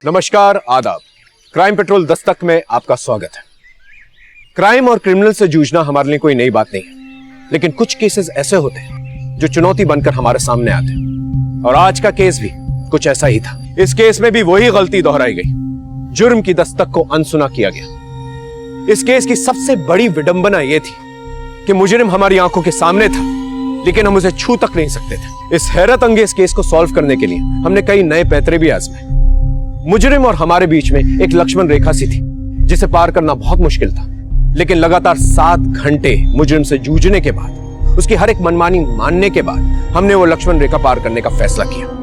नमस्कार, आदाब। Crime petrol Dastak में आपका स्वागत है। क्राइम और क्रिमिनल से जूझना हमारे लिए कोई नई बात नहीं है, लेकिन कुछ केसेस ऐसे होते हैं जो चुनौती बनकर हमारे सामने आते हैं, और आज का केस भी कुछ ऐसा ही था। इस केस में भी वही गलती दोहराई गई, जुर्म की दस्तक को अनसुना किया गया। इस केस की सबसे बड़ी विडंबना यह थी कि मुजरिम हमारी आंखों के सामने था, लेकिन हम उसे छू तक नहीं सकते थे। इस हैरत अंगेज केस को सॉल्व करने के लिए हमने कई नए पैतरे भी आजमाए। मुजरिम और हमारे बीच में एक लक्ष्मण रेखा सी थी जिसे पार करना बहुत मुश्किल था, लेकिन लगातार 7 घंटे मुजरिम से जूझने के बाद, उसकी हर एक मनमानी मानने के बाद हमने वो लक्ष्मण रेखा पार करने का फैसला किया।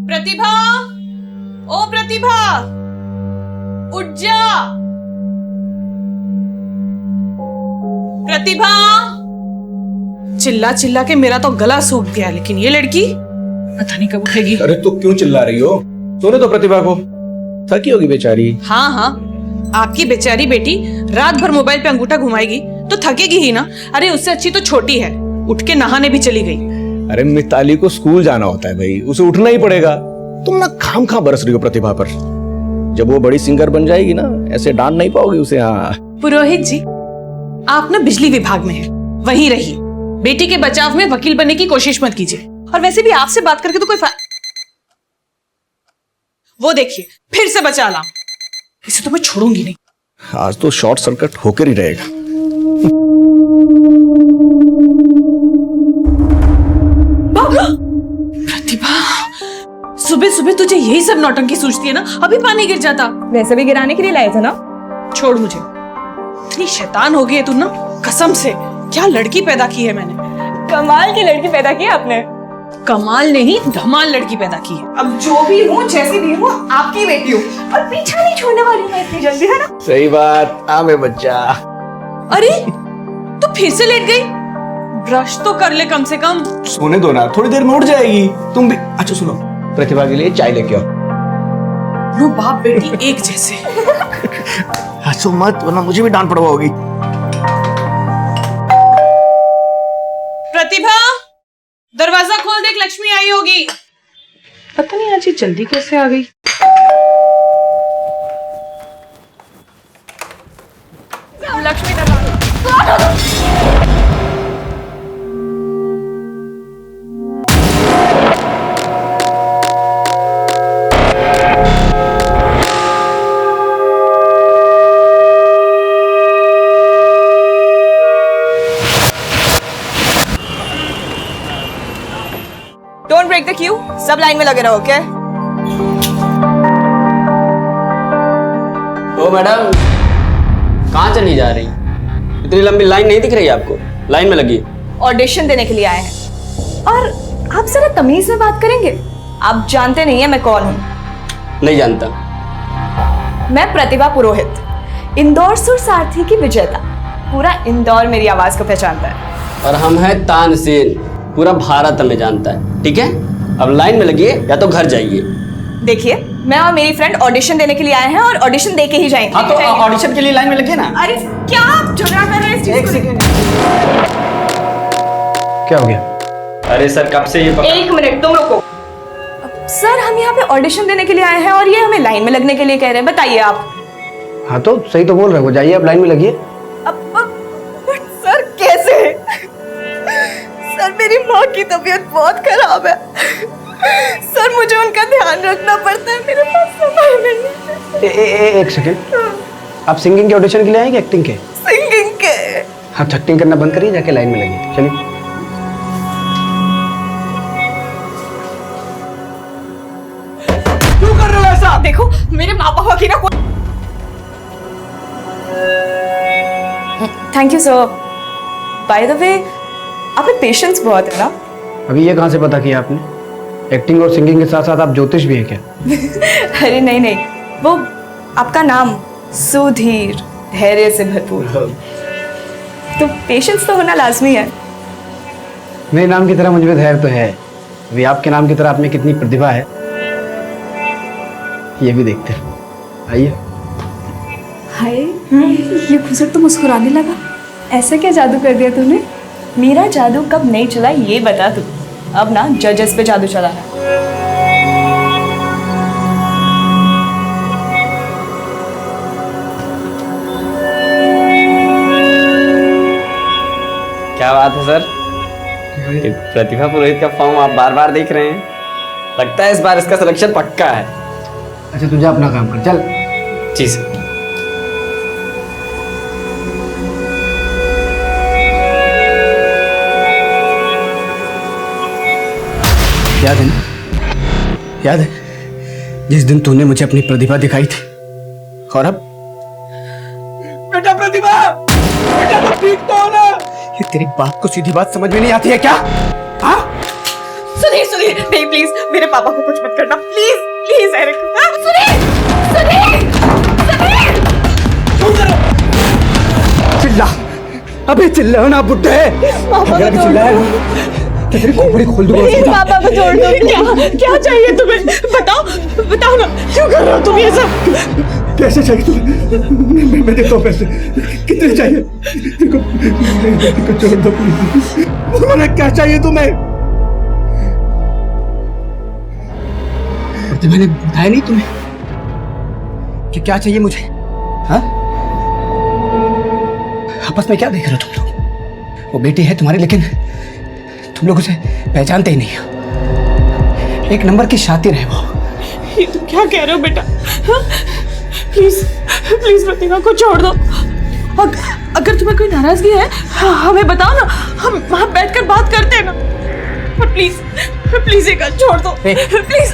प्रतिभा, ओ प्रतिभा, उठ जा। प्रतिभा, चिल्ला चिल्ला के मेरा तो गला सूख गया, लेकिन ये लड़की पता नहीं कब उठेगी। अरे तो क्यों चिल्ला रही हो? सोने तो प्रतिभा को, थकी होगी बेचारी। हाँ हाँ, आपकी बेचारी बेटी रात भर मोबाइल पे अंगूठा घुमाएगी तो थकेगी ही ना। अरे उससे अच्छी तो छोटी है, उठ के नहाने भी चली गई। अरे मिताली को स्कूल जाना होता है भाई, उसे उठना ही पड़ेगा। तुम ना खामखा बरस रही हो प्रतिभा पर। जब वो बड़ी सिंगर बन जाएगी ना, ऐसे डांट नहीं पाओगी उसे। हाँ पुरोहित जी, आप ना बिजली विभाग में हैं, वहीं रहिए। बेटी के बचाव में वकील बनने की कोशिश मत कीजिए। और वैसे भी आपसे बात करके तो कोई वो देखिए फिर से बचा ला। इसे तो मैं छोड़ूंगी नहीं। आज तो शॉर्ट सर्किट होकर ही रहेगा। प्रतिभा, सुबह सुबह तुझे यही सब नौटंकी सूझती है ना? अभी पानी गिर जाता। वैसे भी गिराने के लिए लाए थे ना। छोड़ मुझे, इतनी शैतान हो गई है तू ना, कसम से। क्या लड़की पैदा की है मैंने। कमाल की लड़की पैदा की आपने। कमाल नहीं, धमाल लड़की पैदा की है। अब जो भी हूँ, जैसी भी हूँ, आपकी बेटी हूँ और पीछा नहीं छोड़ने वाली मैं इतनी जल्दी, है ना? सही बात। आमे बच्चा। अरे तू फिर से लेट गई। ब्रश तो कर ले कम से कम। सोने दो ना, थोड़ी देर में उठ जाएगी। तुम भी। अच्छा सुनो, प्रतिभा के लिए चाय लेके आओ। नो बाप बेटी एक जैसे। हंसो मत, वरना मुझे भी डांट पड़वाओगी। प्रतिभा, दरवाजा खोल, देख लक्ष्मी आई होगी। पता नहीं आज ये जल्दी कैसे आ गई। लक्ष्मी दरवाजा। Don't break the queue. सब लाइन में लगे रहो, ओके? ओ मैडम, कहाँ चली जा रही? इतनी लंबी लाइन नहीं दिख रही आपको? लाइन में लगी। ऑडिशन देने के लिए आए हैं। और आप जरा तमीज में बात करेंगे? आप जानते नहीं है मैं कौन हूँ? नहीं जानता। मैं प्रतिभा पुरोहित, इंदौर सुर सारथी की विजेता। पूरा इंदौर मेरी आवाज को पहचानता है। और हम हैं तानसेन, पूरा भारत हमें जानता है। ठीक है, अब लाइन में लगिए या तो घर जाइए। देखिए, मैं और मेरी फ्रेंड ऑडिशन देने के लिए आए हैं और ऑडिशन दे के ही जाएंगे। हाँ तो ऑडिशन के लिए लाइन में लगिए ना। अरे क्या आप झगड़ा कर रहे हैं इस चीज को लेकर? क्या हो गया? अरे सर कब से ये एक मिनट तुम रुको। सर हम यहाँ पे ऑडिशन देने के लिए आए हैं और ये हमें लाइन में लगने के लिए कह रहे हैं। बताइए आप। हाँ तो सही तो बोल रहे हो, जाइए आप लाइन में लगिए। बट सर कैसे? सर मेरी माँ की तबीयत बहुत खराब है। सर मुझे उनका ध्यान रखना पड़ता है, मेरे पास समय नहीं है। एक सेकंड, आप सिंगिंग के ऑडिशन के लिए आए कि एक्टिंग के? सिंगिंग के। हाँ तो एक्टिंग करना बंद करिए, जाके लाइन में लगिए। चलिए। क्यों कर रहे हो ऐसा? देखो मेरे माँ पापा की ना। Thank you sir. By the way, आप में पेशेंस बहुत है ना? अभी ये कहाँ से पता किया आपने? एक्टिंग और सिंगिंग के साथ साथ आप ज्योतिष भी हैं क्या? अरे नहीं नहीं, वो आपका नाम सुधीर, धैर्य से भरपूर। तो पेशेंस तो होना लाजमी है। मेरे नाम की तरह मुझ में धैर्य तो है, अभी आपके नाम की तरह आप में कितनी प्रतिभा है ये भी देखते हैं। आइए। हाय, ये खुसर तो मुस्कुराने लगा। ऐसा क्या जादू कर दिया तूने? मेरा जादू कब नहीं चला ये बता तू। अब ना जजेस पे जादू चला है। क्या बात है सर, ये प्रतिभा पुरोहित का फॉर्म आप बार बार देख रहे हैं। लगता है इस बार इसका सिलेक्शन पक्का है। अच्छा तुझे अपना काम कर, चल। जी सर। याद है ना, याद है जिस दिन तूने मुझे अपनी प्रतिभा दिखाई थी, और अब बेटा प्रतिभा, बेटा तो ठीक तो हो ना? ये तेरी बात को सीधी बात समझ में नहीं आती है क्या? हाँ? सुनील सुनील नहीं, प्लीज मेरे पापा को कुछ मत करना, please please Eric. Sunil Sunil Sunil चिल्ला, अबे चिल्ला ना बुड्ढे। अगर अभी चिल्लाया ना तो तेरी खोपड़ी खोल दूंगा। प्लीज पापा को छोड़ दो। क्या चाहिए तुम्हें? बताओ बताओ ना, क्यों कर रहे हो तुम ये सब? पैसे चाहिए तुम्हें? मैं देता हूँ पैसे। कितने चाहिए? देखो छोड़ दो प्लीज। बोलो ना क्या चाहिए तुम्हें? और मैंने बताया नहीं तुम्हें कि क्या चाहिए मुझे? हाँ? आपस में क्या देख रहे हो तुम लोग? वो बेटी है तुम्हारी, लेकिन तुम लोग उसे पहचानते ही नहीं हो। एक नंबर की शातिर है वो। ये तुम क्या कह रहे हो बेटा? प्लीज प्लीज प्रतिभा को छोड़ दो। अगर तुम्हें कोई नाराजगी है हमें बताओ ना, हम वहां बैठकर बात करते हैं ना। पर प्लीज प्लीज ये गल छोड़ दो प्लीज।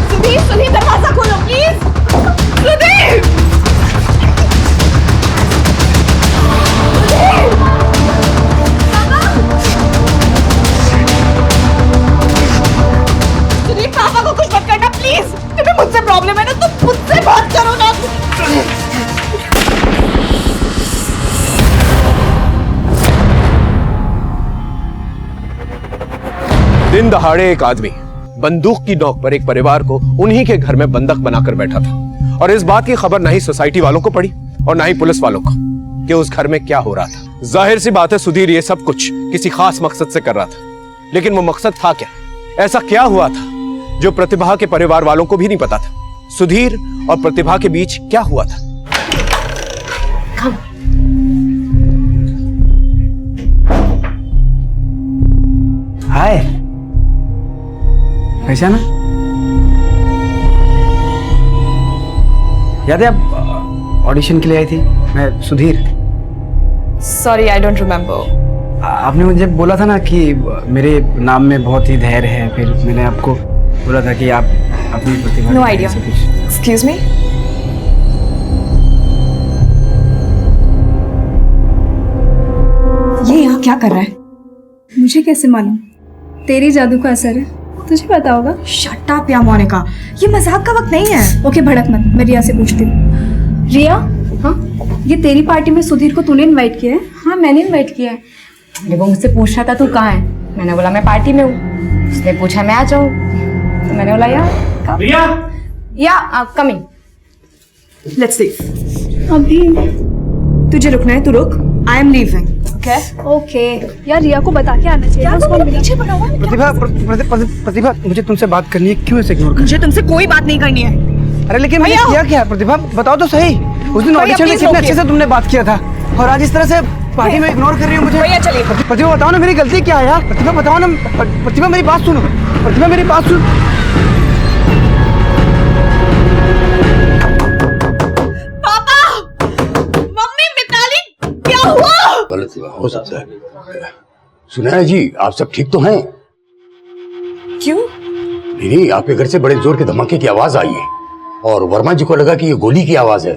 सुनील सुनील दरवाजा खोलो प्लीज। सुनील सुनील पापा को कुछ मत करना प्लीज। तुम्हें मुझसे प्रॉब्लम है ना, तुम मुझसे बात करो ना। दिन दहाड़े एक आदमी बंदूक की नोक पर एक परिवार को उन्हीं के घर में बंधक बनाकर बैठा था, और इस बात की खबर ना ही सोसाइटी वालों को पड़ी और ना ही पुलिस वालों को कि उस घर में क्या हो रहा था। जाहिर सी बात है सुधीर ये सब कुछ किसी खास मकसद से कर रहा था, लेकिन वो मकसद था क्या? ऐसा क्या हुआ था जो प्रतिभा के परिवार वालों को भी नहीं पता था? सुधीर और प्रतिभा के बीच क्या हुआ था? हाय, पहचाना? याद है आप ऑडिशन के लिए आई थी? मैं Sudhir. Sorry I don't remember. आपने मुझे बोला था ना कि मेरे नाम में बहुत ही धैर्य है, फिर मैंने आपको बोला था कि आप अपनी प्रतिभा। No idea. Excuse me. ये यहाँ क्या कर रहा है? मुझे कैसे मालूम? तेरी जादू का असर है, तुझे पता होगा। शट अप या मोनिका, ये मजाक का वक्त नहीं है। ओके भड़क मत, मैं रिया से पूछती हूँ। रिया, हाँ ये तेरी पार्टी में सुधीर को तूने इनवाइट किया है? हाँ मैंने इनवाइट किया है। अरे वो मुझसे पूछ रहा था तू कहाँ है, मैंने बोला मैं पार्टी में हूँ। उसने पूछा मैं आ जाऊँ, तो मैंने बोला या कमिंग। Let's leave. अभी तुझे रुकना है तो रुक। I am leaving. Okay okay यार, रिया को बता के आना चाहिए। उसको पीछे पड़ा हुआ है। प्रतिभा मुझे तुमसे बात करनी है, क्यों ऐसे इग्नोर कर? मुझे तुमसे कोई बात नहीं करनी है। अरे लेकिन मैंने किया क्या? प्रतिभा बताओ तो सही। उस दिन ऑडिशन में कितने अच्छे से तुमने बात किया था, और आज इस तरह से पार्टी में इग्नोर कर रही हो मुझे। भैया चलिए। प्रतिभा बताओ ना मेरी गलती क्या है यार? प्रतिभा बताओ ना। प्रतिभा मेरी बात सुनो, प्रतिभा मेरी बात सुन। गलत हो सकता है। सुना है जी, आप सब ठीक तो हैं? क्यों? नहीं, आपके घर से बड़े जोर के धमाके की आवाज आई है, और वर्मा जी को लगा कि ये गोली की आवाज है,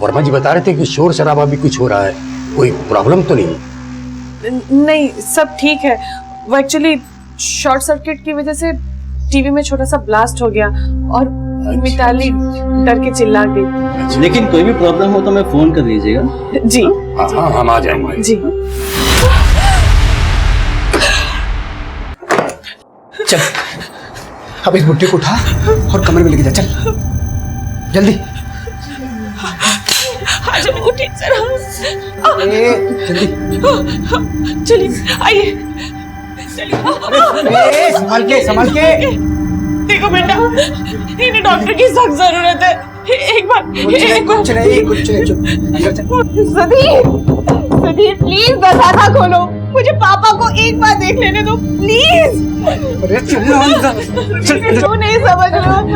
वर्मा जी बता रहे थे कि शोर शराबा भी कुछ हो रहा है, कोई प्रॉब्लम तो नहीं? नहीं, सब ठीक है। वो एक्चुअली शॉर्ट सर्किट की वजह से टीवी में छोटा सा ब्लास्ट हो गया और मिताली डर के चिल्ला गई। लेकिन कोई भी प्रॉब्लम हो तो मैं फोन कर लीजिएगा। जी हाँ, हम आ जाएंगे जी। चल अब इस बुट्टे को उठा और कमरे में लेके जा, चल जल्दी। आज हम उठे जरा। जल्दी चलिए आइए, चलिए। संभाल के। देखो बेटा, इन्हें डॉक्टर की सख्त जरूरत है। एक बार कुछ नहीं, चुप अंदर चल। सुधीर प्लीज दरवाजा खोलो, मुझे पापा को एक बार देख लेने दो प्लीज। अरे चल ना अंदर, चल। क्यों नहीं समझ रहा तो?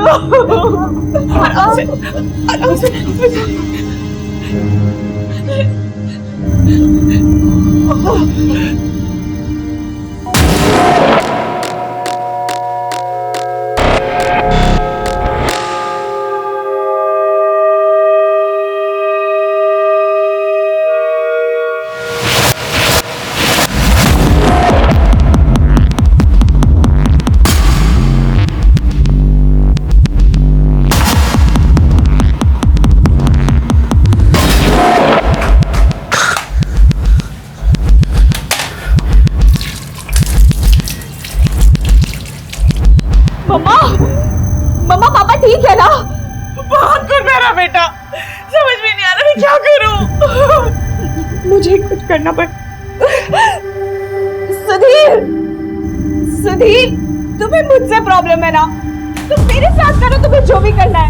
आराम से। मम्मा पापा ठीक है ना? बहुत कर मेरा बेटा, समझ में नहीं आ रहा मैं क्या करूं। मुझे कुछ करना पड़। सुधीर तुम्हें मुझसे प्रॉब्लम है ना? तुम मेरे साथ करो, तुम्हें जो भी करना है।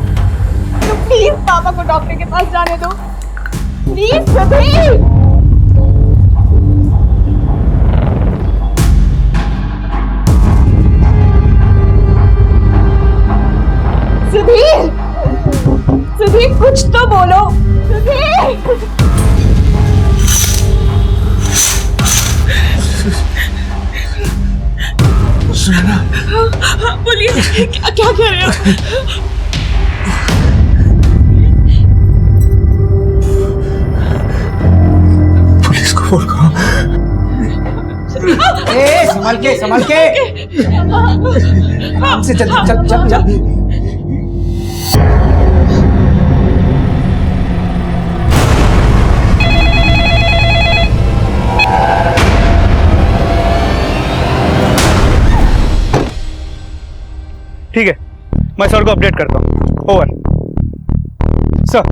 तो प्लीज पापा को डॉक्टर के पास जाने दो प्लीज। सुधीर कुछ तो बोलो। सुनैना, बोलिए, क्या कह रहे हो? पुलिस को फोन करो। संभाल के। आराम से चल। ठीक है, मैं सर को अपडेट करता हूँ। Over sir.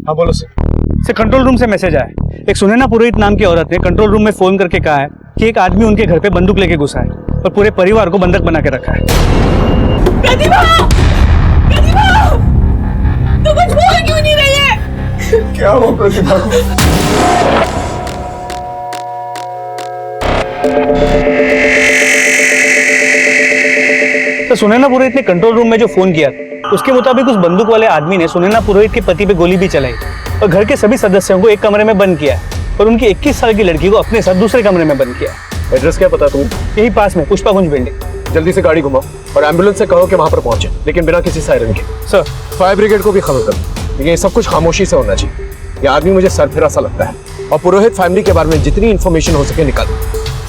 हाँ बोलो सर। कंट्रोल रूम से मैसेज आया। एक सुनैना पुरोहित नाम की औरत ने कंट्रोल रूम में फोन करके कहा है कि एक आदमी उनके घर पे बंदूक लेके घुसा है और पूरे परिवार को बंधक बना के रखा है। प्रतिभा, तू कुछ बोल क्यों नहीं रही है? क्या हुआ प्रतिभा को? तो सुनैना पुरोहित ने कंट्रोल रूम में जो फोन किया उसके मुताबिक उस बंदूक वाले आदमी ने सुनैना पुरोहित के पति पे गोली भी चलाई और घर के सभी सदस्यों को एक कमरे में बंद किया और उनकी 21 साल की लड़की को अपने साथ दूसरे कमरे में बंद किया। एड्रेस क्या पता तुम्हें? यही पास में पुष्पाकुंज बिल्डिंग। जल्दी से गाड़ी घुमाओ और एम्बुलेंस से कहो कि वहां पर पहुंचे, लेकिन बिना किसी सायरन के। सर। फायर ब्रिगेड को भी खबर करो, लेकिन ये सब कुछ खामोशी से होना चाहिए। ये आदमी मुझे सरफिरा सा लगता है और पुरोहित फैमिली के बारे में जितनी इंफॉर्मेशन हो सके निकालो।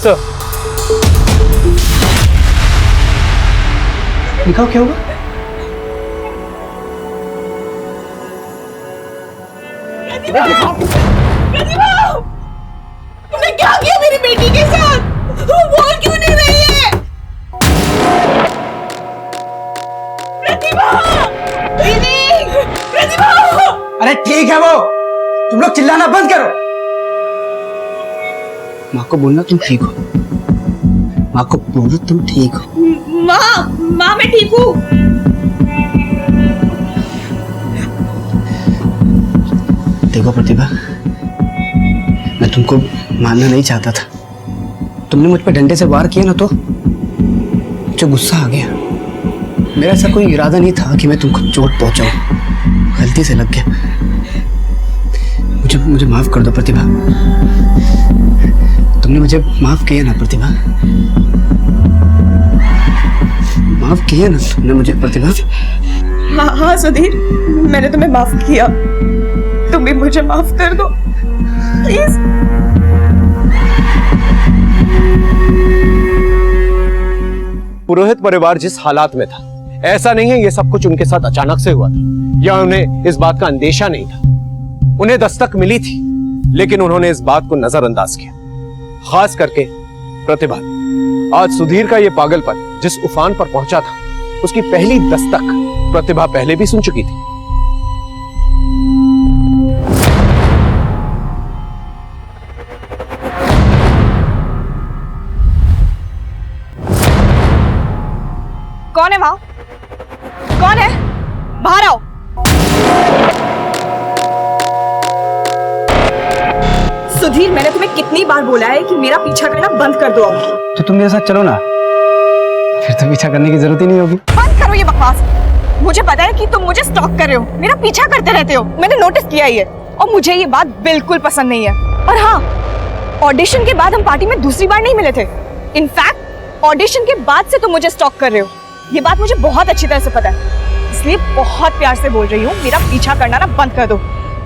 सर। दिखाओ क्या होगा। तुमने क्या किया मेरी बेटी के साथ? वो बोल क्यों नहीं रही है? प्रतिभा! अरे ठीक है वो, तुम लोग चिल्लाना बंद करो। माँ को बोलना तुम ठीक हो। माँ को बोलो तुम ठीक हो। माँ मैं ठीक हूँ। देखो प्रतिभा, मैं तुमको मारना नहीं चाहता था। तुमने मुझ पर डंडे से वार किया ना तो मुझे गुस्सा आ गया। मेरा ऐसा कोई इरादा नहीं था कि मैं तुमको चोट पहुंचाऊं, गलती से लग गया। मुझे माफ कर दो प्रतिभा। तुमने मुझे माफ किया ना प्रतिभा? माफ किया ना तुमने मुझे प्रतिभा? हाँ सुधीर, मैंने तुम्हें माफ किया, तुम भी मुझे माफ कर दो प्लीज। पुरोहित परिवार जिस हालात में था, ऐसा नहीं है ये सब कुछ उनके साथ अचानक से हुआ था या उन्हें इस बात का अंदेशा नहीं था। उन्हें दस्तक मिली थी, लेकिन उन्होंने इस बात को नजरअंदाज किया। खास करके प्रतिभा। आज सुधीर का ये पागलपन जिस उफान पर पहुंचा था, उसकी पहली दस्तक प्रतिभा पहले भी सुन चुकी थी। कौन है वहां? कौन है? बाहर आओ। सुधीर, मैंने तुम्हें कितनी बार बोला है कि मेरा पीछा करना बंद कर दो। तो तुम मेरे साथ चलो ना, फिर तो पीछा करने की जरूरत ही नहीं होगी। बंद करो ये बकवास। मुझे पता है कि तुम मुझे स्टॉक कर रहे हो, मेरा पीछा करते रहते हो, मैंने नोटिस किया ये, और मुझे ये बात बिल्कुल पसंद नहीं है। और हाँ, ऑडिशन के बाद हम पार्टी में दूसरी बार नहीं मिले थे। इनफैक्ट ऑडिशन के बाद से तुम मुझे स्टॉक कर रहे हो, ये बात मुझे बहुत अच्छी तरह से पता है, इसलिए बहुत प्यार से बोल रही हूँ, मेरा पीछा करना ना बंद कर दो,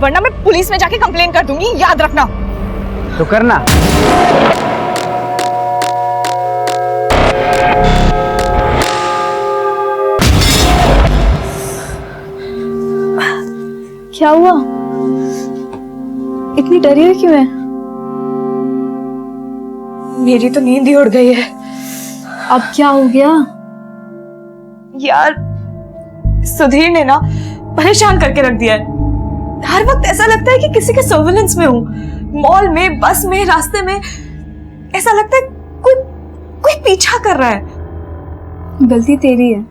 वरना मैं पुलिस में जाके कंप्लेन कर दूंगी, याद रखना। तो करना। क्या हुआ? इतनी डरी हुई क्यों है? मेरी तो नींद ही उड़ गई है। अब क्या हो गया? यार, सुधीर ने ना परेशान करके रख दिया है। हर वक्त ऐसा लगता है कि किसी के सर्विलेंस में हूँ, मॉल में, बस में, रास्ते में, ऐसा लगता है कोई पीछा कर रहा है। गलती तेरी है,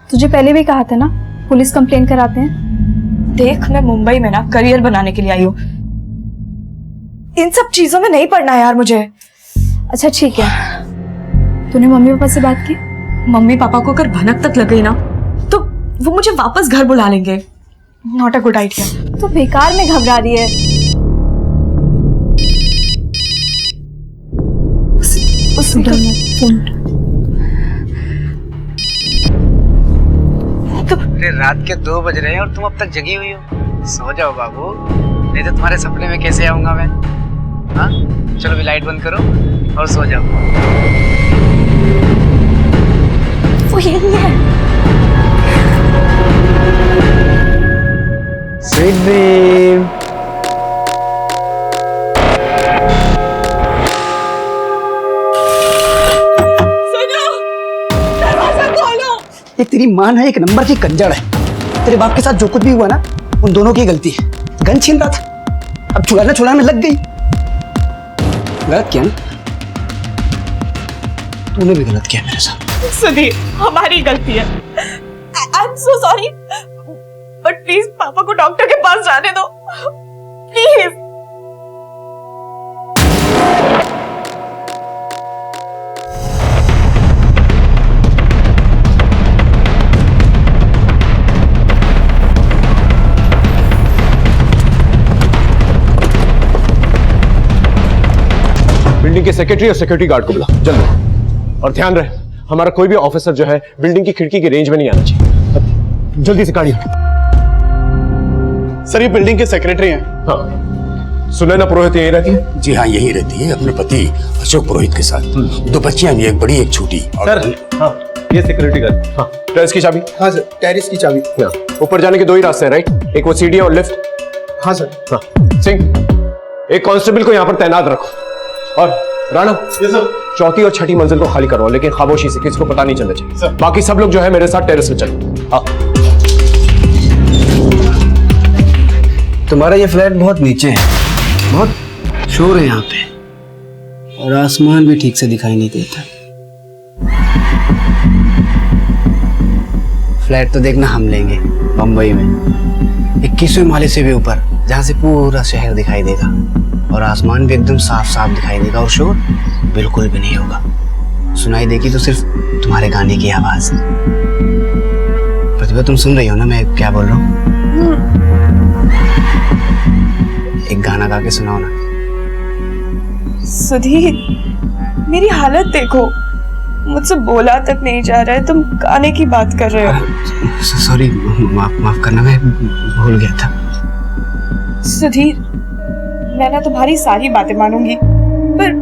तुझे पहले भी कहा था ना, पुलिस कंप्लेन कराते हैं। देख, मैं मुंबई में ना करियर बनाने के लिए आई हूँ, इन सब चीजों में नहीं पड़ना यार मुझे। अच्छा ठीक है, तूने मम्मी पापा से बात की? मम्मी पापा को अगर भनक तक लग गई ना, तो वो मुझे वापस घर बुला लेंगे। Not a good idea. तो बेकार में घबरा रही है। अरे रात के 2 बज रहे हैं और तुम अब तक जगी हुई हो। सो जाओ बाबू, नहीं तो तुम्हारे सपने में कैसे आऊंगा मैं। हाँ, चलो भी लाइट बंद करो और सो जाओ। वो यही है। Sweet dream. ये तेरी माँ ना एक नंबर की कंजड़ है। तेरे बाप के साथ जो कुछ भी हुआ ना, उन दोनों की गलती है। गन छीन रहा था, अब छुड़ाने लग गई। गलत किया ना, तूने भी गलत किया मेरे साथ। सुधीर, हमारी गलती है। I am so sorry, but please पापा को डॉक्टर के पास जाने दो, प्लीज। बिल्डिंग के सेक्रेटरी और सिक्योरिटी गार्ड को बुला जल्दी, और ध्यान रहे हमारा कोई भी ऑफिसर जो है बिल्डिंग की खिड़की की रेंज में नहीं आना चाहिए। जल्दी से गाड़ी। सर, ये बिल्डिंग के सेक्रेटरी हैं। हाँ, सुनैना पुरोहित यहीं रहती है? जी हाँ, यही रहती है अपने पति अशोक पुरोहित के साथ। 2 बच्चियां भी, एक बड़ी एक छोटी। सर, हाँ, ये सिक्योरिटी गार्ड। हाँ, टेरेस की चाबी? हाँ सर, टेरेस की चाबी। हाँ, ऊपर जाने के 2 ही रास्ते हैं, राइट? एक वो सीढ़ी और लिफ्ट। हाँ सर। हाँ, सिंह, एक कांस्टेबल को यहाँ पर तैनात रखो, और राणा, ये सर, 4थी और 6ठी मंजिल को खाली करवाओ, लेकिन खामोशी से, किसी को पता नहीं चलना चाहिए। सर। बाकी सब लोग जो है मेरे साथ टेरेस में चलो। हाँ। तुम्हारा ये फ्लैट बहुत नीचे है, बहुत शोर है यहाँ पे, और आसमान भी ठीक से दिखाई नहीं देता। फ्लैट तो देखना हम लेंगे बम्बई में, 21वें माले से भी ऊपर, जहाँ से पूरा शहर दिखाई देगा, और आसमान भी एकदम साफ साफ दिखाई देगा, और शोर बिल्कुल भी नहीं होगा। सुनाई देगी तो सिर्फ तुम्हारे गाने की आवाज। प्रतिभा, तुम सुन रही हो ना मैं क्या बोल रहा हूँ? एक गाना गा के सुनाओ ना। सुधीर, मेरी हालत देखो, मुझसे बोला तक नहीं जा रहा है, तुम गाने की बात कर रहे हो। सॉरी, माफ करना, मैं भूल गया था। सुधीर, मैं ना तुम्हारी सारी बातें मानूंगी, पर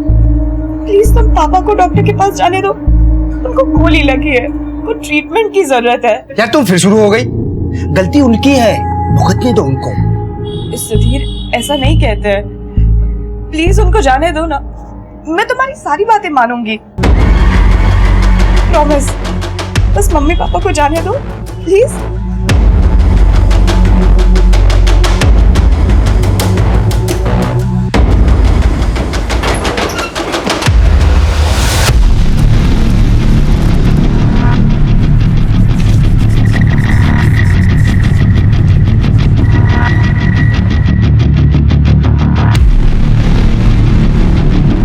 प्लीज तुम पापा को डॉक्टर के पास जाने दो। उनको गोली लगी है, उनको ट्रीटमेंट की जरूरत है। यार तुम फिर शुरू हो गई। गलती उनकी है, भुगतने दो उनको। सुधीर, ऐसा नहीं कहते हैं। प्लीज उनको जाने दो ना, मैं तुम्हारी सारी बातें मानूंगी। प्रॉमिस, बस मम्मी पापा को जाने दो प्लीज।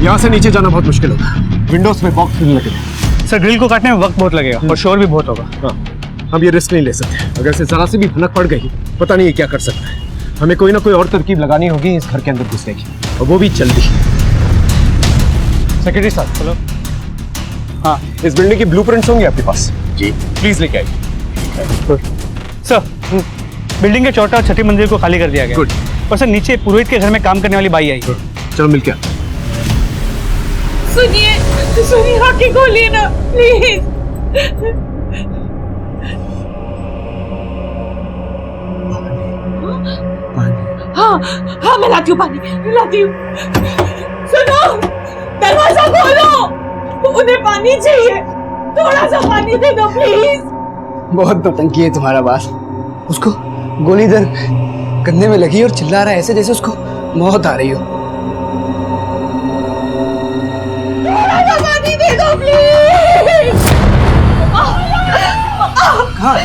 यहां से नीचे जाना बहुत मुश्किल होगा, विंडोज में बॉक्स खुलने लगे थे। सर ड्रिल को काटने में वक्त बहुत लगेगा और शोर भी बहुत होगा। हाँ, हम ये रिस्क नहीं ले सकते। अगर से जरा सी भी भनक पड़ गई, पता नहीं ये क्या कर सकता है। हमें कोई ना कोई और तरकीब लगानी होगी इस घर के अंदर घुसने की, और वो भी जल्दी। सेक्रेटरी साहब, हेलो। हाँ, इस बिल्डिंग की ब्लूप्रिंट्स होंगे आपके पास? जी। प्लीज लेके आइए। सर, बिल्डिंग के चौथा और छठी मंजिल को खाली कर दिया गया। गुड। और सर नीचे पुरोहित के घर में काम करने वाली बाई आई। चलो मिलके आते। सुनिए, सुनिए, आके गोली ना प्लीज। हाँ हाँ, मैं लाती हूँ पानी, लाती हूँ। सुनो, दरवाजा खोलो, उन्हें पानी चाहिए, थोड़ा सा पानी दे दो प्लीज। बहुत नौटंकी है तुम्हारा बात। उसको गोली इधर कंधे में लगी और चिल्ला रहा है ऐसे जैसे उसको मौत आ रही हो। थोड़ा सा पानी दे दो प्लीज। कहाँ?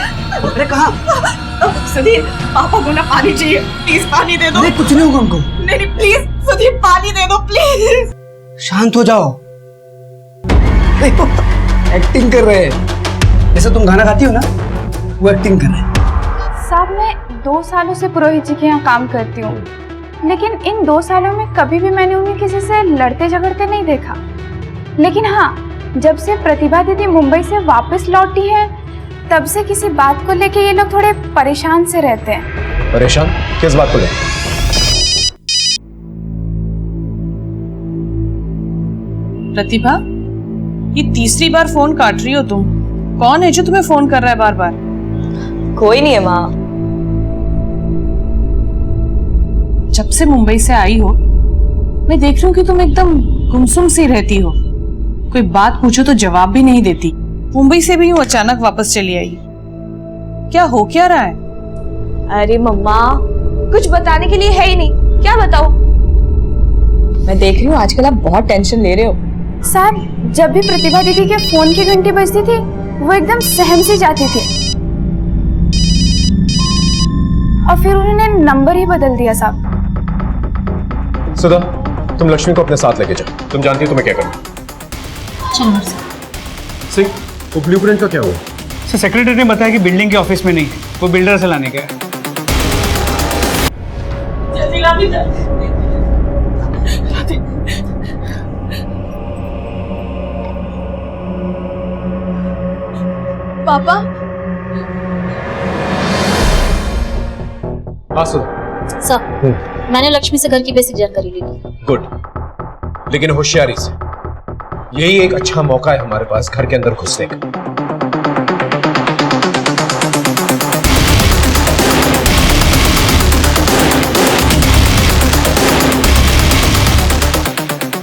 अरे कहाँ? सुधीर, पापा को ना पानी चाहिए, प्लीज पानी दे दो। अरे कुछ नहीं होगा उनको। नहीं नहीं, प्लीज सुधीर, पानी दे दो प्लीज। शांत हो जाओ। देखो, एक्टिंग कर रहे हैं। जैसे तुम गाना गाती हो ना, वो एक्टिंग कर रहे हैं। साहब, मैं 2 सालों से पुरोहित जी के यहाँ काम करती हूँ, लेकिन इन 2 सालों में कभी भी मैंने उन्हें किसी से लड़ते झगड़ते नहीं देखा। लेकिन हाँ, जब से प्रतिभा दीदी मुंबई से वापस लौटी है, तब से किसी बात को लेके ये लोग थोड़े परेशान से रहते हैं। परेशान किस बात को लेकर? प्रतिभा, ये तीसरी बार फोन काट रही हो तुम। कौन है जो तुम्हें फोन कर रहा है बार बार? कोई नहीं है माँ। जब से मुंबई से आई हो, मैं देख रही हूँ कि तुम एकदम गुमसुम सी रहती हो। कोई बात पूछो तो जवाब भी नहीं देती। मुंबई से भी यूं अचानक वापस चली आई, क्या हो क्या रहा है? अरे मम्मा, कुछ बताने के लिए है ही नहीं, क्या बताओ? मैं देख रही हूँ आजकल आप बहुत टेंशन ले रहे हो। साहब, जब भी प्रतिभा दीदी के फोन की घंटी बजती थी, वो एकदम सहम सी जाती थी और फिर उन्होंने नंबर ही बदल दिया। साहब, सुधा, तुम लक्ष्मी को अपने साथ लेके जाओ। तुम जानती हो तुम्हें क्या करना। चलो सिंह, वो ब्लूप्रिंट का क्या हुआ? सर सेक्रेटरी ने बताया कि बिल्डिंग के ऑफिस में नहीं, वो बिल्डर से लाने गया। जल्दी ला भी दे। पापा, हाँ सुधा। सर, मैंने लक्ष्मी से घर की बेसिक जानकारी ले ली। गुड, लेकिन होशियारी से। यही एक अच्छा मौका है हमारे पास घर के अंदर घुसने का।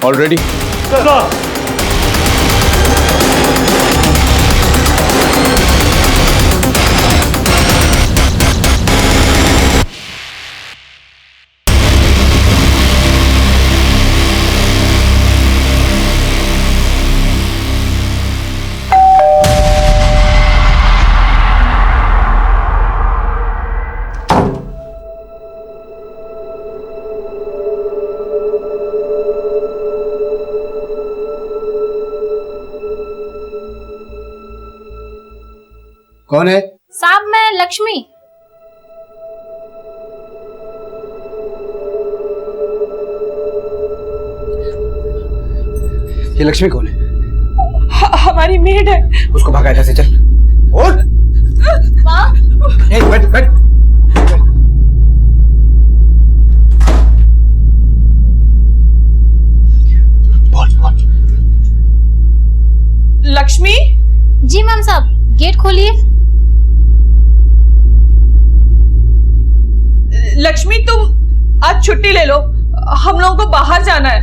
ऑलरेडी कौन है? साहब, मैं लक्ष्मी। ये लक्ष्मी कौन है? हमारी मेड है। उसको भगा इधर से, चल। उठ। माँ, बैठ बैठ। लक्ष्मी। जी मैम साहब, गेट खोलिए। लक्ष्मी तुम आज छुट्टी ले लो, हम लोगों को बाहर जाना है।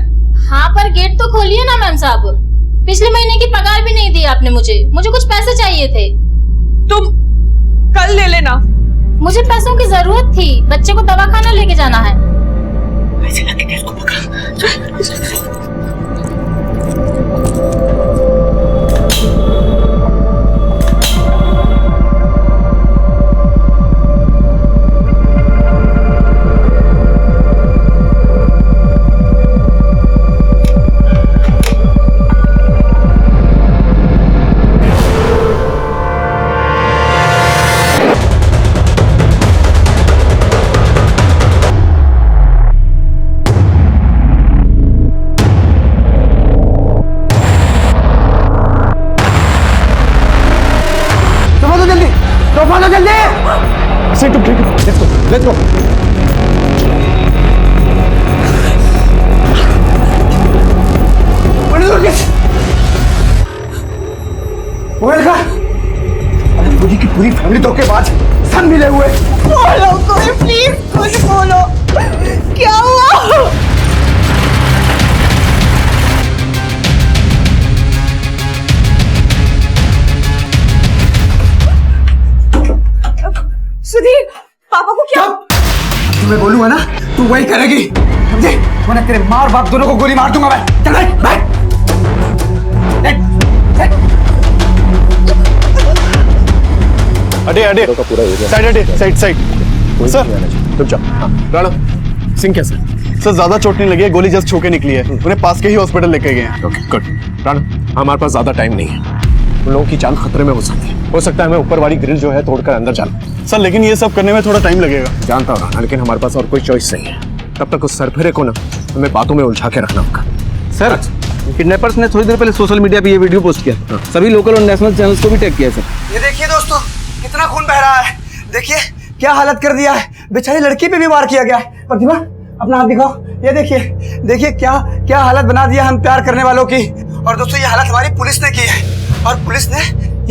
हाँ पर गेट तो खोलिए ना मैम साहब, पिछले महीने की पगार भी नहीं दी आपने मुझे कुछ पैसे चाहिए थे। तुम कल ले लेना। मुझे पैसों की जरूरत थी, बच्चे को दवाखाना लेके जाना है। ऐसे लगे इसको पकड़। Let's go. पूरी की पूरी फैमिली धोखेबाज, सब मिले हुए। बोलो कोई, प्लीज कुछ बोलो, क्या हुआ? सुधीर, पापा को क्या? तुम्हें बोलूंगा ना, तू वही करेगी, समझे? वरना तेरे माँ और बाप दोनों को गोली मार दूंगा मैं। चल बैठ, बैठ। अडे साइड सर रुक जाओ। राणा सिंह कैसे? सर ज्यादा चोट नहीं लगी है, गोली जस्ट छू के निकली है, उन्हें पास के ही हॉस्पिटल लेके गए हैं। Okay good. राणा हमारे पास ज्यादा टाइम नहीं है, उन लोगों की जान खतरे में हो सकता है हमें ऊपर वाली ग्रिल जो है तोड़कर अंदर जाना। सर लेकिन ये सब करने में थोड़ा टाइम लगेगा। जानता हूँ राणा, लेकिन हमारे पास और कोई चॉइस नहीं है। तब तक उस सरफिरे को ना हमें बातों में उलझा के रखना होगा। सर किडनैपर्स ने थोड़ी देर पहले सोशल मीडिया पे ये वीडियो पोस्ट किया, सभी लोकल और नेशनल चैनल्स को भी टैग किया सर। ये देखिए दोस्तों, कितना खून बह रहा है, देखिए क्या हालत कर दिया है, बेचारी लड़की पे भी वार किया गया है। प्रतिभा अपना हाथ दिखाओ, ये देखिए देखिए क्या क्या हालत बना दिया हम प्यार करने वालों की। और दोस्तों ये हालत हमारी पुलिस ने की है, और पुलिस ने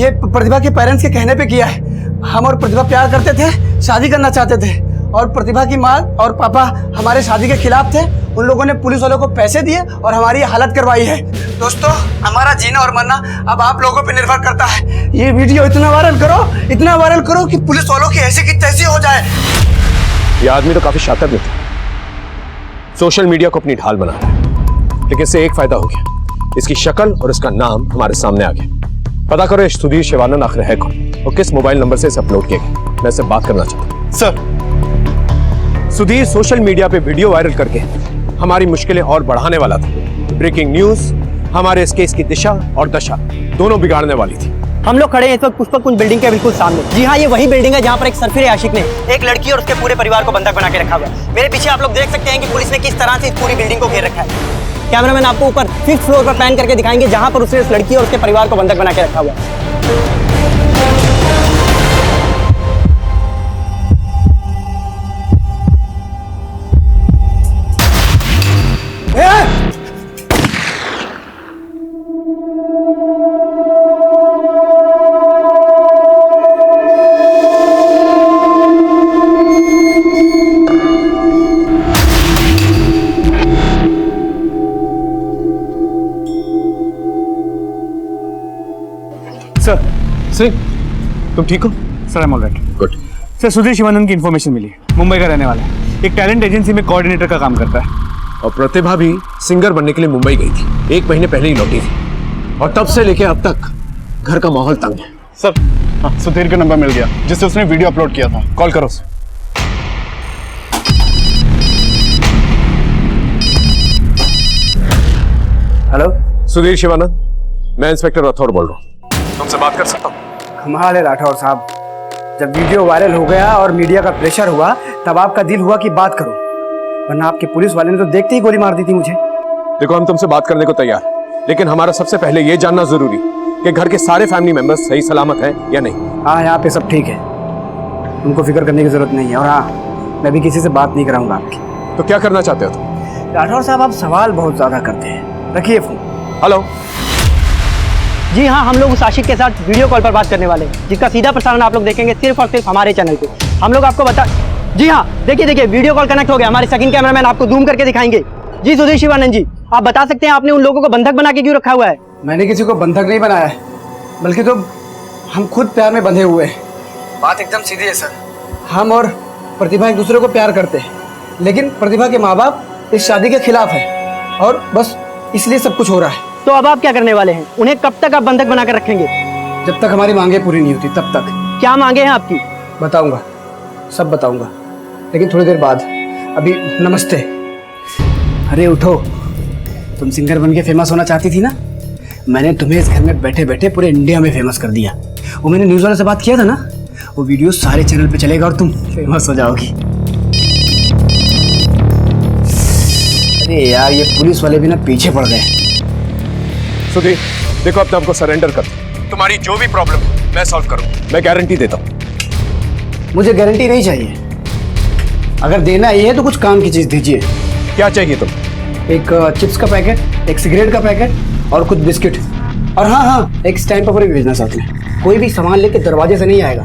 ये प्रतिभा के पेरेंट्स के कहने पे किया है। हम और प्रतिभा प्यार करते थे, शादी करना चाहते थे, और प्रतिभा की माँ और पापा हमारे शादी के खिलाफ थे। उन लोगों ने पुलिस वालों को पैसे दिए और हमारी हालत करवाई है। दोस्तों हमारा जीना और मरना अब आप लोगों पे निर्भर करता है। ये वीडियो इतना वायरल करो कि पुलिस वालों की ऐसी की तैसी हो जाए। ये आदमी तो काफी शातिर भी था, सोशल मीडिया को अपनी ढाल बना रहा है, लेकिन इससे एक फायदा हो गया, इसकी शक्ल और इसका नाम हमारे सामने आ गया। पता करो ये सुधीर शिवानंद आखिर है कौन और किस मोबाइल नंबर से इसे अपलोड किया गया। मैं इससे बात करना चाहता हूँ। सर सुधीर सोशल मीडिया पे वीडियो वायरल करके हमारी मुश्किलें और बढ़ाने वाला था। ब्रेकिंग न्यूज हमारे इस केस की दिशा और दशा दोनों बिगाड़ने वाली थी। हम लोग खड़े हैं इस वक्त पुष्पक कुंज बिल्डिंग के बिल्कुल सामने। जी हाँ, ये वही बिल्डिंग है जहाँ पर एक सरफिरे आशिक ने एक लड़की और उसके पूरे परिवार को बंधक बना के रखा हुआ है। मेरे पीछे आप लोग देख सकते हैं कि पुलिस ने किस तरह से इस पूरी बिल्डिंग को घेर रखा है। कैमरामैन आपको ऊपर 5th फ्लोर पर पैन करके दिखाएंगे जहाँ पर उसने इस लड़की और उसके परिवार को बंधक बना के रखा हुआ है। सर सिंह तुम ठीक हो? Sir I am alright. Good. Sir Sudhir Shivanand की इन्फॉर्मेशन मिली है, मुंबई का रहने वाला है, एक टैलेंट एजेंसी में कोऑर्डिनेटर का काम करता है। और प्रतिभा भी सिंगर बनने के लिए मुंबई गई थी, 1 महीने पहले ही लौटी थी, और तब से लेके अब तक घर का माहौल तंग है। सर हाँ, सुधीर का नंबर मिल गया जिससे उसने वीडियो अपलोड किया था, कॉल करो उसे। हेलो सुधीर शिवानंद, मैं इंस्पेक्टर राठौर बोल रहा हूँ, तुमसे बात कर सकता हूँ? कमाल है राठौर साहब, जब वीडियो वायरल हो गया और मीडिया का प्रेशर हुआ तब आपका दिल हुआ कि बात करो, वरना आपके पुलिस वाले ने तो देखते ही गोली मार दी थी मुझे। देखो हम तुमसे बात करने को तैयार हैं, लेकिन हमारा सबसे पहले ये जानना जरूरी कि घर के सारे फैमिली मेंबर्स सही सलामत हैं या नहीं। हाँ, यहाँ पे सब ठीक है, तुमको फिक्र करने की जरूरत नहीं है। और हाँ, मैं भी किसी से बात नहीं कराऊंगा आपकी। तो क्या करना चाहते हो तुम? राठौर साहब, आप सवाल बहुत ज्यादा करते हैं, रखिए फोन। हेलो। जी हाँ, हम लोग उस आशिक के साथ वीडियो कॉल पर बात करने वाले हैं, जिसका सीधा प्रसारण आप लोग देखेंगे सिर्फ और सिर्फ हमारे चैनल पे। हम लोग आपको बता, जी हाँ, देखिए वीडियो कॉल कनेक्ट हो गया। हमारे सेकंड कैमरामैन आपको जूम करके दिखाएंगे। जी सुधीर शिवानंद जी, आप बता सकते हैं आपने उन लोगों को बंधक बना के क्यों रखा हुआ है? मैंने किसी को बंधक नहीं बनाया है, बल्कि तो हम खुद प्यार में बंधे हुए हैं। बात एकदम सीधी है सर। हम और प्रतिभा एक दूसरे को प्यार करते हैं, लेकिन प्रतिभा के माँ बाप इस शादी के खिलाफ है और बस इसलिए सब कुछ हो रहा है। तो अब आप क्या करने वाले हैं? उन्हें कब तक आप बंधक बनाकर रखेंगे? जब तक हमारी मांगे पूरी नहीं होती तब तक। क्या मांगे हैं आपकी? बताऊंगा, सब बताऊंगा, लेकिन थोड़ी देर बाद। अभी नमस्ते। अरे उठो, तुम सिंगर बन के फेमस होना चाहती थी ना? मैंने तुम्हें इस घर में बैठे बैठे पूरे इंडिया में फेमस कर दिया। वो मैंने न्यूज़ वाले से बात किया था ना, वो वीडियो सारे चैनल पे चलेगा और तुम फेमस हो जाओगी। अरे यार, ये पुलिस वाले भी ना पीछे पड़ गए। सुधीर, देखो अपने आपको सरेंडर कर, तुम्हारी जो भी प्रॉब्लम है मैं सॉल्व करूंगा, मैं गारंटी देता हूं। मुझे गारंटी नहीं चाहिए, अगर देना ही है तो कुछ काम की चीज दीजिए। क्या चाहिए तुम? एक चिप्स का पैकेट, एक सिगरेट का पैकेट और कुछ बिस्किट। और हाँ, एक स्टैम्प पेपर भी भेजना साथ में। कोई भी सामान लेके दरवाजे से नहीं आएगा,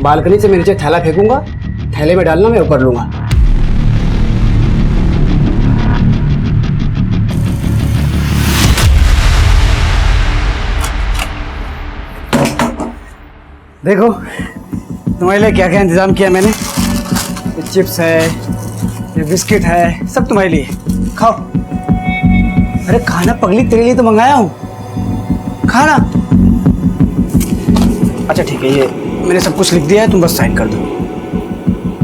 बालकनी से मैं नीचे थैला फेंकूंगा, थैले में डालना, मैं ऊपर लूंगा। देखो तुम्हारे लिए क्या क्या इंतजाम किया मैंने। ये चिप्स है, ये बिस्किट है, सब तुम्हारे लिए, खाओ। अरे खाना पगली, तेरे लिए तो मंगाया हूँ, खाना। अच्छा ठीक है, ये मैंने सब कुछ लिख दिया है, तुम बस साइन कर दो।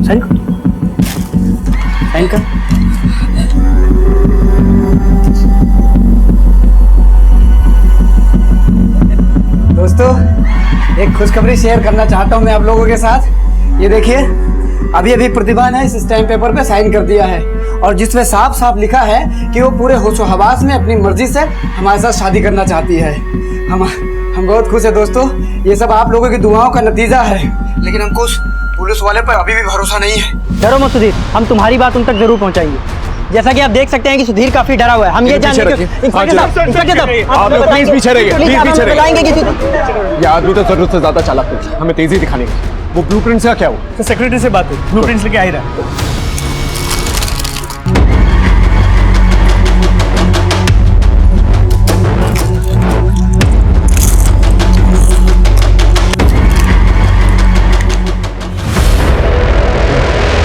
साइन कर, साइन कर। दोस्तों, एक खुशखबरी शेयर करना चाहता हूं मैं आप लोगों के साथ। ये देखिए, अभी प्रतिभा ने इस स्टैम्प पेपर पे साइन कर दिया है और जिसमें साफ साफ लिखा है कि वो पूरे होशो हवास में अपनी मर्जी से हमारे साथ शादी करना चाहती है। हम बहुत खुश है दोस्तों, ये सब आप लोगों की दुआओं का नतीजा है, लेकिन हमको उस पुलिस वाले पर अभी भी भरोसा नहीं है। डरो मत सुधीर, हम तुम्हारी बात उन तक जरूर पहुंचाएंगे। जैसा कि आप देख सकते हैं कि सुधीर काफी डरा हुआ है। हम ये जानने के आप लोग प्लीज पीछे रहिए, प्लीज पीछे रहिए। ये आदमी तो जरूरत से ज्यादा चालाक है, हमें तेजी दिखानी है। वो ब्लूप्रिंट्स का क्या हुआ? तो सेक्रेटरी से बात हुई, ब्लूप्रिंट्स लेके आ ही रहा है।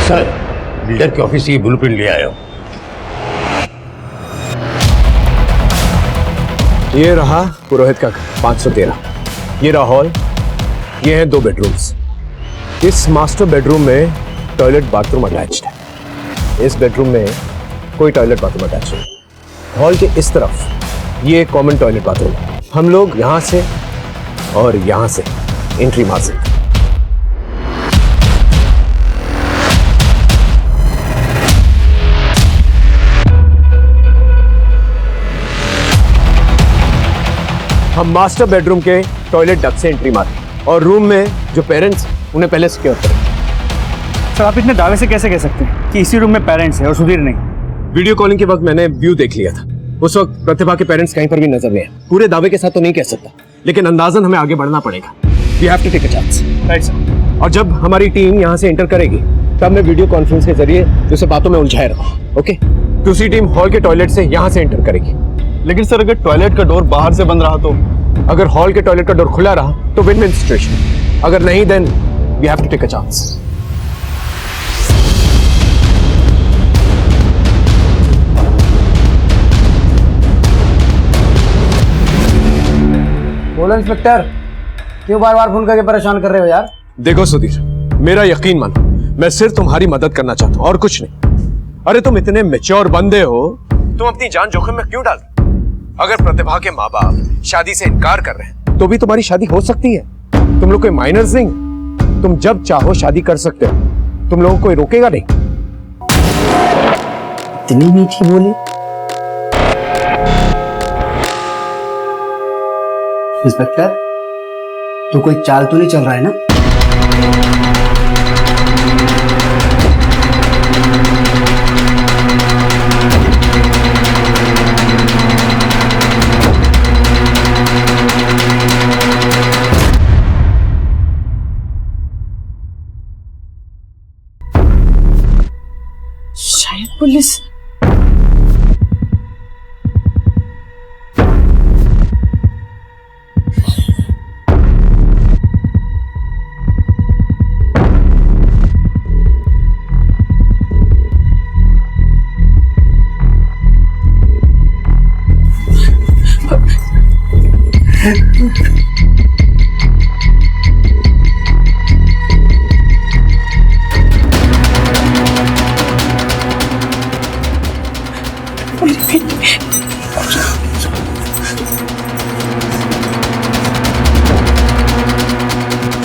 सर, बिल्डर के ऑफिस से ये ब्लूप्रिंट ले आया हूं। ये रहा पुरोहित का घर 513, ये रहा हॉल, ये हैं 2 बेडरूम्स। इस मास्टर बेडरूम में टॉयलेट बाथरूम अटैच्ड है, इस बेडरूम में कोई टॉयलेट बाथरूम अटैच नहीं। हॉल के इस तरफ ये एक कॉमन टॉयलेट बाथरूम है। हम लोग यहां से और यहां से एंट्री मार सकते। हम मास्टर बेडरूम के टॉयलेट डक्ट से एंट्री मारी और रूम में जो पेरेंट्स उन्हें पहले सिक्योर करें। सर, आप इतने दावे से कैसे कह सकते हैं कि इसी रूम में पेरेंट्स हैं और सुधीर नहीं? वीडियो कॉलिंग के वक्त मैंने व्यू देख लिया था, उस वक्त प्रतिभा के पेरेंट्स कहीं पर भी नजर नहीं आए। पूरे दावे के साथ तो नहीं कह सकता, लेकिन अंदाजन हमें आगे बढ़ना पड़ेगा। We have to take a chance. Right sir. और जब हमारी टीम यहाँ से एंटर करेगी तब मैं वीडियो कॉन्फ्रेंस के जरिए उसे बातों में उलझाए रखूं। ओके, दूसरी टीम हॉल के टॉयलेट से यहाँ से एंटर करेगी। लेकिन सर, अगर टॉयलेट का डोर बाहर से बंद रहा तो? अगर हॉल के टॉयलेट का डोर खुला रहा तो विन विन सिचुएशन, अगर नहीं then we have to take a chance. बोलो इंस्पेक्टर, क्यों बार बार फोन करके परेशान कर रहे हो यार? देखो सुधीर, मेरा यकीन मानो, मैं सिर्फ तुम्हारी मदद करना चाहता हूँ और कुछ नहीं। अरे तुम इतने मैच्योर बंदे हो, तुम अपनी जान जोखिम में क्यों डाल? अगर प्रतिभा के माँ बाप शादी से इनकार कर रहे हैं तो भी तुम्हारी शादी हो सकती है। तुम लोग कोई माइनर्स नहीं, तुम जब चाहो शादी कर सकते हो, तुम लोगों को कोई रोकेगा नहीं। इतनी मीठी बोली। इंस्पेक्टर, तो कोई चाल तो नहीं चल रहा है ना? शायद पुलिस।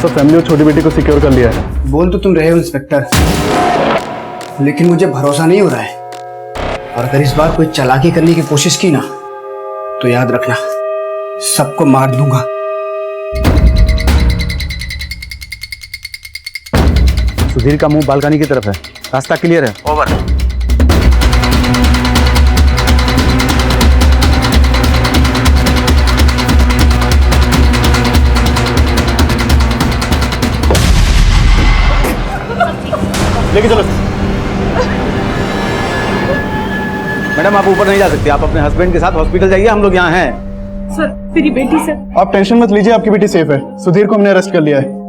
सब फैमिली और छोटी बेटी को सिक्योर कर लिया है। बोल तो तुम रहे हो इंस्पेक्टर, लेकिन मुझे भरोसा नहीं हो रहा है। और अगर इस बार कोई चालाकी करने की कोशिश की ना, तो याद रखना, सबको मार दूंगा। सुधीर का मुंह बालकनी की तरफ है, रास्ता क्लियर है। ओवर। लेके चलो। मैडम आप ऊपर नहीं जा सकते, आप अपने हस्बैंड के साथ हॉस्पिटल जाइए, हम लोग यहाँ हैं। सर मेरी बेटी सर। आप टेंशन मत लीजिए, आपकी बेटी सेफ है। सुधीर को हमने अरेस्ट कर लिया है।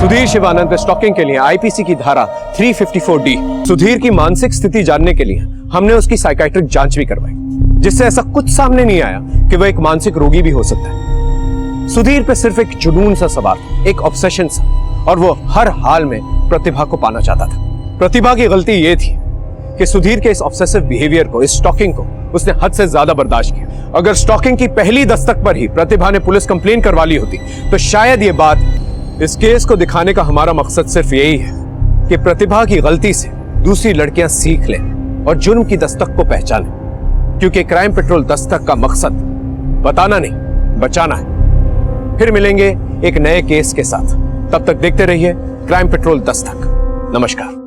सुधीर शिवानंद पे स्टॉकिंग के लिए आईपीसी की धारा 354D। सुधीर की मानसिक स्थिति जानने के लिए हमने उसकी साइकाइट्रिक जांच भी करवाई, जिससे ऐसा कुछ सामने नहीं आया कि वह एक मानसिक रोगी भी हो सकता है। सुधीर पे सिर्फ एक जुनून सा सवार, एक ऑब्सेशन सा, और वो हर हाल में प्रतिभा को पाना चाहता था। प्रतिभा की गलती ये थी कि सुधीर के इस ऑब्सेसिव बिहेवियर को, इस स्टॉकिंग को उसने हद से ज्यादा बर्दाश्त किया। अगर स्टॉकिंग की पहली दस्तक पर ही प्रतिभा ने पुलिस कंप्लेन करवा ली होती, तो शायद ये बात। इस केस को दिखाने का हमारा मकसद सिर्फ यही है कि प्रतिभा की गलती से दूसरी लड़कियां सीख लें और जुर्म की दस्तक को पहचानें, क्योंकि क्राइम पेट्रोल दस्तक का मकसद बताना नहीं, बचाना है। फिर मिलेंगे एक नए केस के साथ, तब तक देखते रहिए क्राइम पेट्रोल दस्तक। नमस्कार।